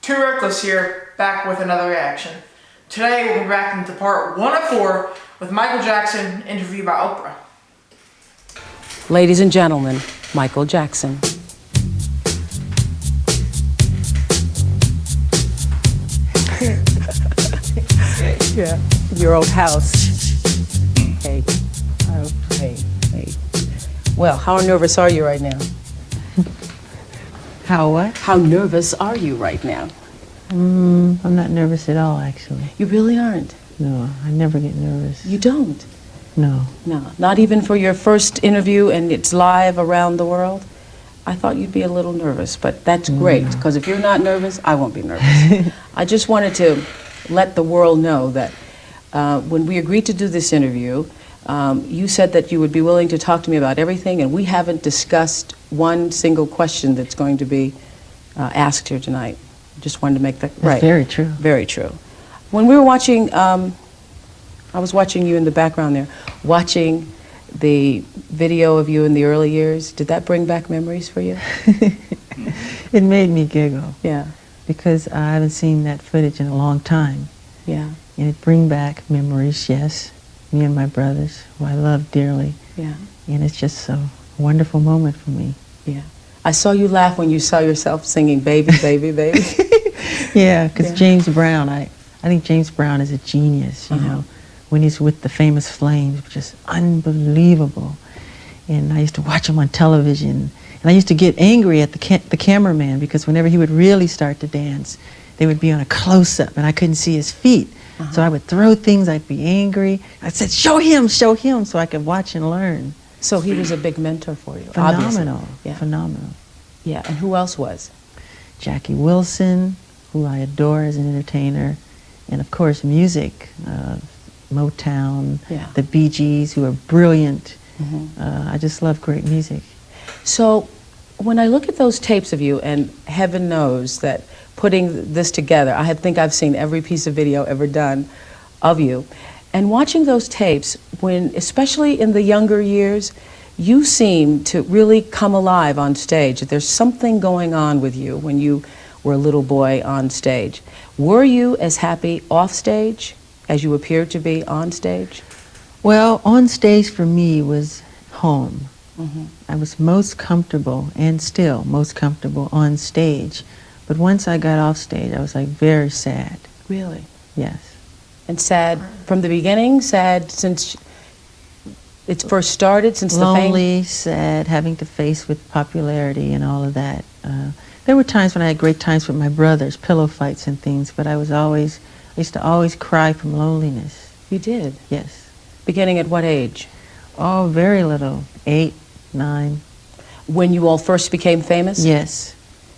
Too Reckless here, back with another reaction. Today we'll be reacting to part 1 of 4 with Michael Jackson interviewed by Oprah. Ladies and gentlemen, Michael Jackson. Yeah, your old house. Hey, oh, hey. Well, how nervous are you right now? How what? How nervous are you right now? I'm not nervous at all, actually. You really aren't? No, I never get nervous. You don't? No. No, not even for your first interview and it's live around the world? I thought you'd be a little nervous, but that's great, because if you're not nervous, I won't be nervous. I just wanted to let the world know that when we agreed to do this interview, you said that you would be willing to talk to me about everything, and we haven't discussed one single question that's going to be asked here tonight. Just wanted to make that right. Very true. Very true. When we were watching, I was watching you in the background there, watching the video of you in the early years. Did that bring back memories for you? It made me giggle. Yeah. Because I haven't seen that footage in a long time. Yeah. And it bring back memories, yes. Me and my brothers, who I love dearly. Yeah. And it's just a wonderful moment for me. Yeah. I saw you laugh when you saw yourself singing Baby, Baby, Baby. Yeah, because James Brown, I think James Brown is a genius, you know. When he's with the Famous Flames, just unbelievable. And I used to watch him on television. And I used to get angry at the cameraman, because whenever he would really start to dance, they would be on a close-up and I couldn't see his feet. So I would throw things, I'd be angry. I said, show him, so I could watch and learn. So he was a big mentor for you, Phenomenal, obviously. Yeah. Phenomenal. Yeah, and who else was? Jackie Wilson, who I adore as an entertainer, and of course music, Motown, the Bee Gees, who are brilliant. I just love great music. So when I look at those tapes of you, and heaven knows that putting this together, I think I've seen every piece of video ever done of you, and watching those tapes, when, especially in the younger years, you seem to really come alive on stage. There's something going on with you when you were a little boy on stage. Were you as happy off stage as you appeared to be on stage? Well, on stage for me was home. I was most comfortable, and still most comfortable, on stage. But once I got off stage, I was like very sad. Really? Yes. And sad from the beginning? Sad since it first started, since the fame? Lonely, sad, having to face with popularity and all of that. There were times when I had great times with my brothers, pillow fights and things, but I used to always cry from loneliness. You did? Yes. Beginning at what age? Oh, very little. 8, 9. When you all first became famous? Yes.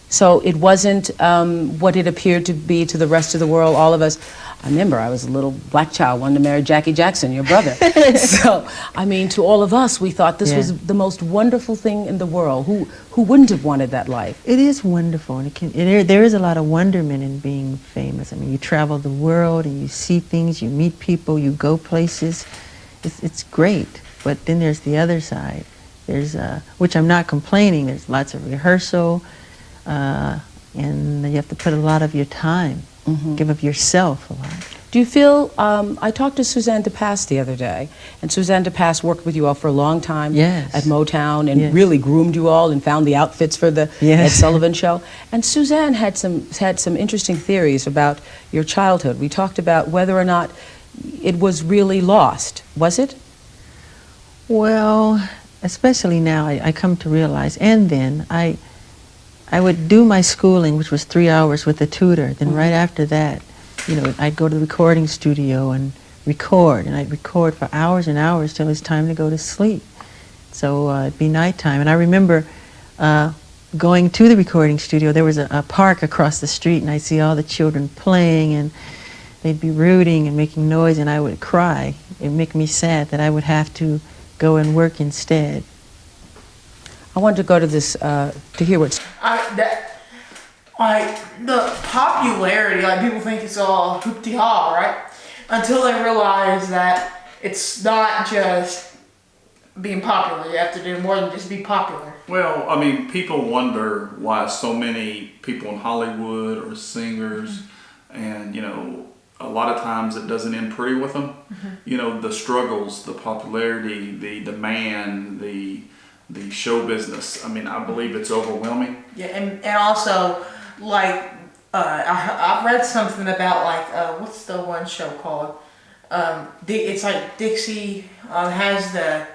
So it wasn't what it appeared to be to the rest of the world, all of us. I remember I was a little black child, wanted to marry Jackie Jackson, your brother. So, I mean, to all of us, we thought this was the most wonderful thing in the world. Who wouldn't have wanted that life? It is wonderful, and there is a lot of wonderment in being famous. I mean, you travel the world, and you see things, you meet people, you go places. It's great, but then there's the other side. There's, which I'm not complaining, there's lots of rehearsal, and you have to put a lot of your time, give of yourself a lot. Do you feel, I talked to Suzanne DePass the other day, and Suzanne DePass worked with you all for a long time at Motown, and really groomed you all and found the outfits for the Ed Sullivan Show. And Suzanne had some interesting theories about your childhood. We talked about whether or not it was really lost. Was it? Well, especially now, I come to realize, and then I would do my schooling, which was 3 hours with a tutor. Then right after that, you know, I'd go to the recording studio and record, and I'd record for hours and hours till it's time to go to sleep. So it'd be nighttime, and I remember going to the recording studio. There was a park across the street, and I'd see all the children playing, and they'd be rooting and making noise, and I would cry. It'd make me sad that I would have to go and work instead. I wanted to go to this to hear what's. The popularity, like people think it's all hoop-de-ha, right? Until they realize that it's not just being popular. You have to do more than just be popular. Well, I mean, people wonder why so many people in Hollywood are singers, and you know, a lot of times it doesn't end pretty with them. You know, the struggles, the popularity, the demand, the show business. I mean, I believe it's overwhelming. Yeah, and also, like, I read something about, like, what's the one show called? It's like Dixie has the,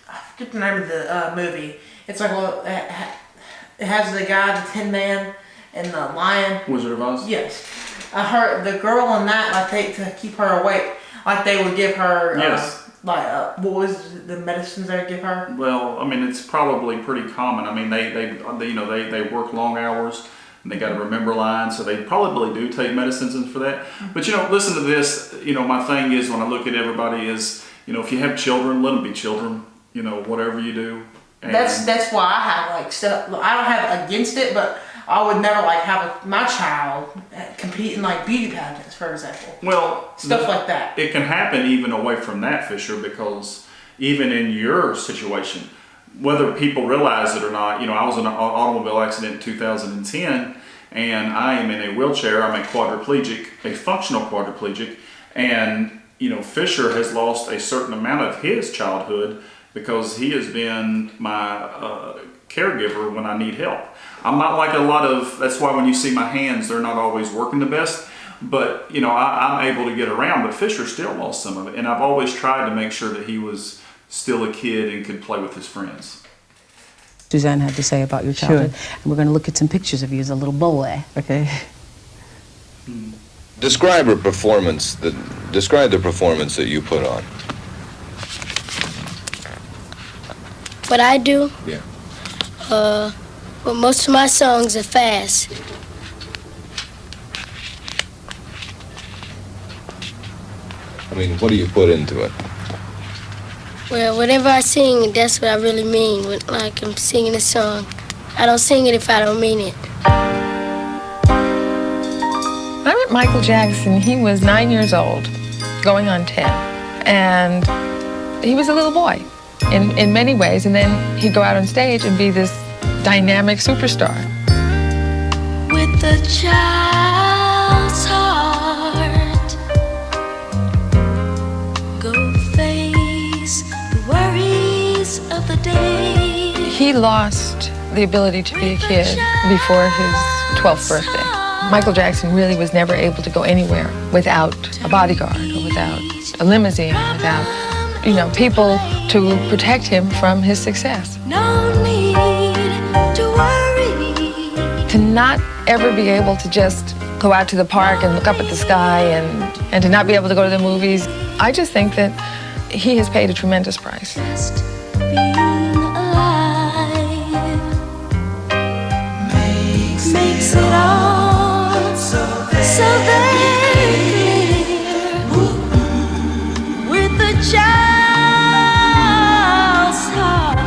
I forget the name of the movie. It's like, well, it has the guy, the Tin Man, and the lion. Wizard of Oz? Yes. I heard the girl on that, like, to keep her awake, like, they would give her, Yes. what was the medicines they would give her? Well, I mean, it's probably pretty common. I mean, they work long hours. And they got to remember lines, so they probably do take medicines for that. But you know, listen to this. You know, my thing is when I look at everybody is, you know, if you have children, let them be children. You know, whatever you do. And That's why I have like stuff. I don't have against it, but I would never like have my child compete in like beauty pageants, for example. Well, Stuff like that. It can happen even away from that, Fisher, because even in your situation, whether people realize it or not, you know, I was in an automobile accident in 2010, and I am in a wheelchair. I'm a quadriplegic, a functional quadriplegic, and you know, Fisher has lost a certain amount of his childhood because he has been my caregiver when I need help. I'm not like a lot of, that's why when you see my hands, they're not always working the best, but you know, I'm able to get around, but Fisher still lost some of it, and I've always tried to make sure that he was still a kid and could play with his friends. Suzanne had to say about your childhood. And we're going to look at some pictures of you as a little boy. Okay. Describe the performance that you put on. What I do? Yeah. Well, most of my songs are fast. I mean, what do you put into it? Well, whatever I sing, that's what I really mean. Like I'm singing a song. I don't sing it if I don't mean it. I met Michael Jackson. He was 9 years old, going on 10. And he was a little boy in many ways. And then he'd go out on stage and be this dynamic superstar. With a child's heart, go face the worries of the day. He lost the ability to be a kid before his 12th birthday. Michael Jackson really was never able to go anywhere without a bodyguard or without a limousine, without, you know, people to protect him from his success. No need to worry. To not ever be able to just go out to the park and look up at the sky and to not be able to go to the movies, I just think that he has paid a tremendous price. Just being alive makes it all so very clear. With a child's heart.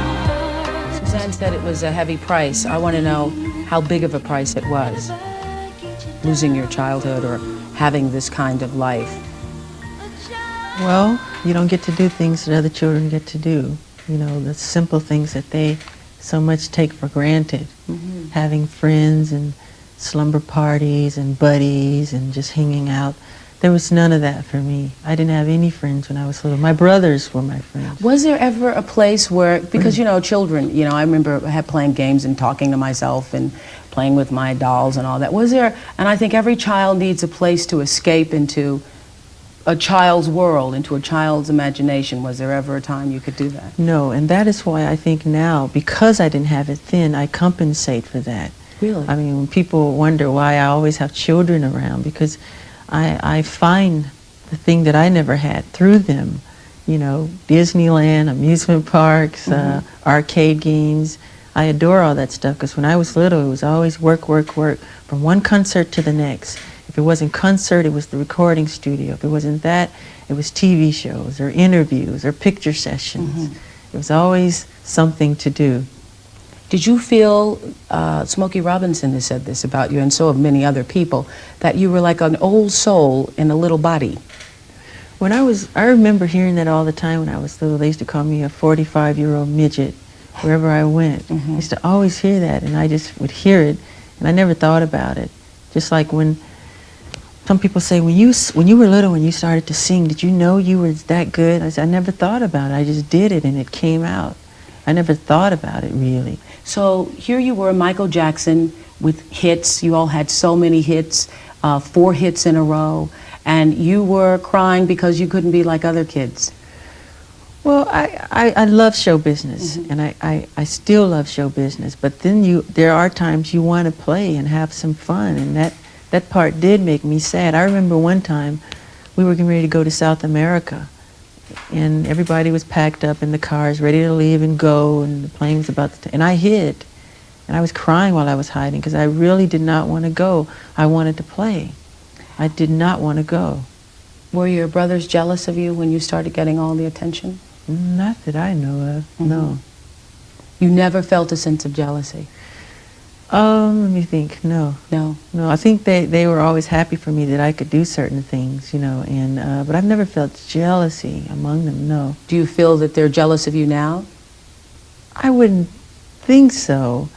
Suzanne said it was a heavy price. I want to know how big of a price it was, losing your childhood or having this kind of life. Well, you don't get to do things that other children get to do. You know, the simple things that they so much take for granted. Having friends and slumber parties and buddies and just hanging out. There was none of that for me. I didn't have any friends when I was little. My brothers were my friends. Was there ever a place where, because you know, children, you know, I remember playing games and talking to myself and playing with my dolls and all that. Was there, and I think every child needs a place to escape into a child's world, into a child's imagination. Was there ever a time you could do that? No, and that is why I think now, because I didn't have it then, I compensate for that. Really? I mean, when people wonder why I always have children around, because I find the thing that I never had through them. You know, Disneyland, amusement parks, arcade games. I adore all that stuff because when I was little, it was always work, work, work, from one concert to the next. If it wasn't concert, it was the recording studio. If it wasn't that, it was TV shows or interviews or picture sessions. It was always something to do. Did you feel, Smokey Robinson has said this about you, and so have many other people, that you were like an old soul in a little body? I remember hearing that all the time when I was little. They used to call me a 45-year-old midget wherever I went. I used to always hear that, and I just would hear it, and I never thought about it. Just like when some people say, when you were little, when you started to sing, did you know you were that good? I said, I never thought about it. I just did it, and it came out. I never thought about it, really. So here you were, Michael Jackson, with hits. You all had so many hits, 4 hits in a row, and you were crying because you couldn't be like other kids. Well, I love show business, and I still love show business, but then there are times you want to play and have some fun, and that part did make me sad. I remember one time we were getting ready to go to South America, and everybody was packed up in the cars, ready to leave and go, and the plane was about to, and I hid, and I was crying while I was hiding because I really did not want to go. I wanted to play. I did not want to go. Were your brothers jealous of you when you started getting all the attention? Not that I know of, no. You never felt a sense of jealousy? Let me think, no. No? No, I think they were always happy for me that I could do certain things, and but I've never felt jealousy among them, no. Do you feel that they're jealous of you now? I wouldn't think so.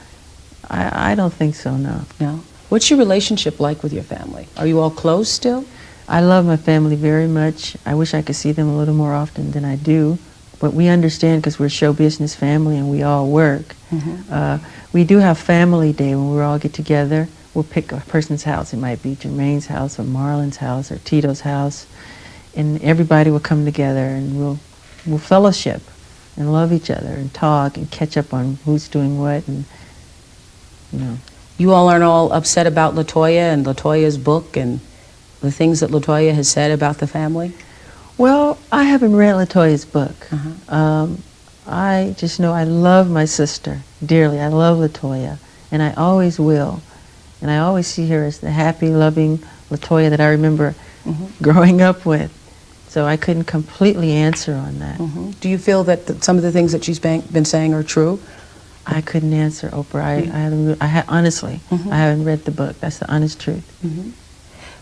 I don't think so, no. No? What's your relationship like with your family? Are you all close still? I love my family very much. I wish I could see them a little more often than I do, but we understand because we're a show business family and we all work. We do have family day when we all get together. We'll pick a person's house. It might be Jermaine's house or Marlon's house or Tito's house, and everybody will come together and we'll fellowship and love each other and talk and catch up on who's doing what, and You all aren't all upset about LaToya and LaToya's book and the things that LaToya has said about the family? Well, I haven't read LaToya's book. I just know I love my sister dearly. I love LaToya, and I always will. And I always see her as the happy, loving LaToya that I remember growing up with. So I couldn't completely answer on that. Do you feel that some of the things that she's been saying are true? I couldn't answer, Oprah. Honestly, I haven't read the book. That's the honest truth.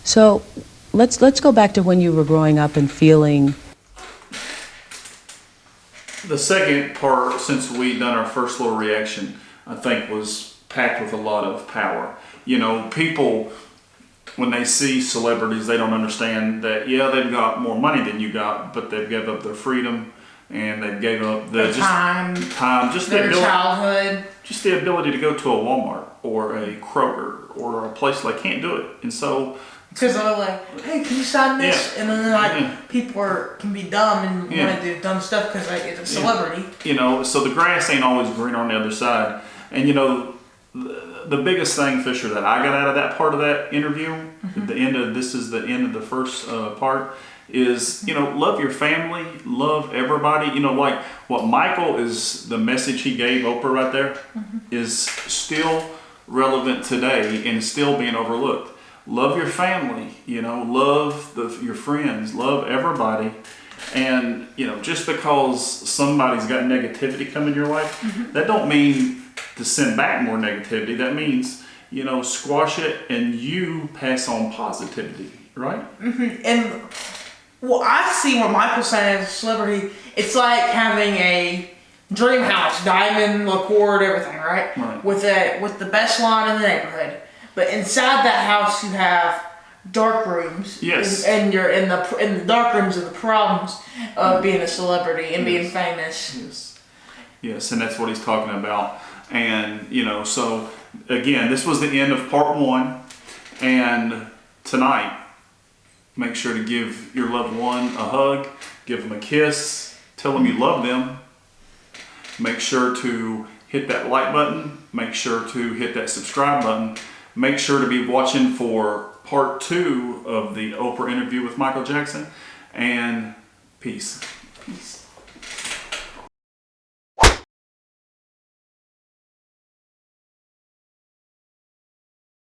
So let's go back to when you were growing up and feeling. The second part, since we done our first little reaction, I think was packed with a lot of power. People, when they see celebrities, they don't understand that, they've got more money than you got, but they've given up their freedom, and they've given up their time, just their childhood. Just the ability to go to a Walmart or a Kroger or a place they can't do it. And so, because they're like, hey, can you sign this? And then people can be dumb and want to do dumb stuff because it's a celebrity. So the grass ain't always green on the other side. And the biggest thing, Fisher, that I got out of that part of that interview, this is the end of the first part, is, love your family, love everybody. Like what Michael is, the message he gave Oprah right there is still relevant today and still being overlooked. Love your family, love your friends, love everybody. And, just because somebody's got negativity come in your life, that don't mean to send back more negativity. That means, squash it and you pass on positivity, right? And I see what Michael's saying as a celebrity. It's like having a dream house, diamond, accord, everything, right? With the best lawn in the neighborhood. But inside that house, you have dark rooms. Yes. And you're in the dark rooms of the problems of being a celebrity and being famous. Yes, and that's what he's talking about. And, so again, this was the end of part 1. And tonight, make sure to give your loved one a hug, give them a kiss, tell them you love them. Make sure to hit that like button. Make sure to hit that subscribe button. Make sure to be watching for part 2 of the Oprah interview with Michael Jackson. And peace.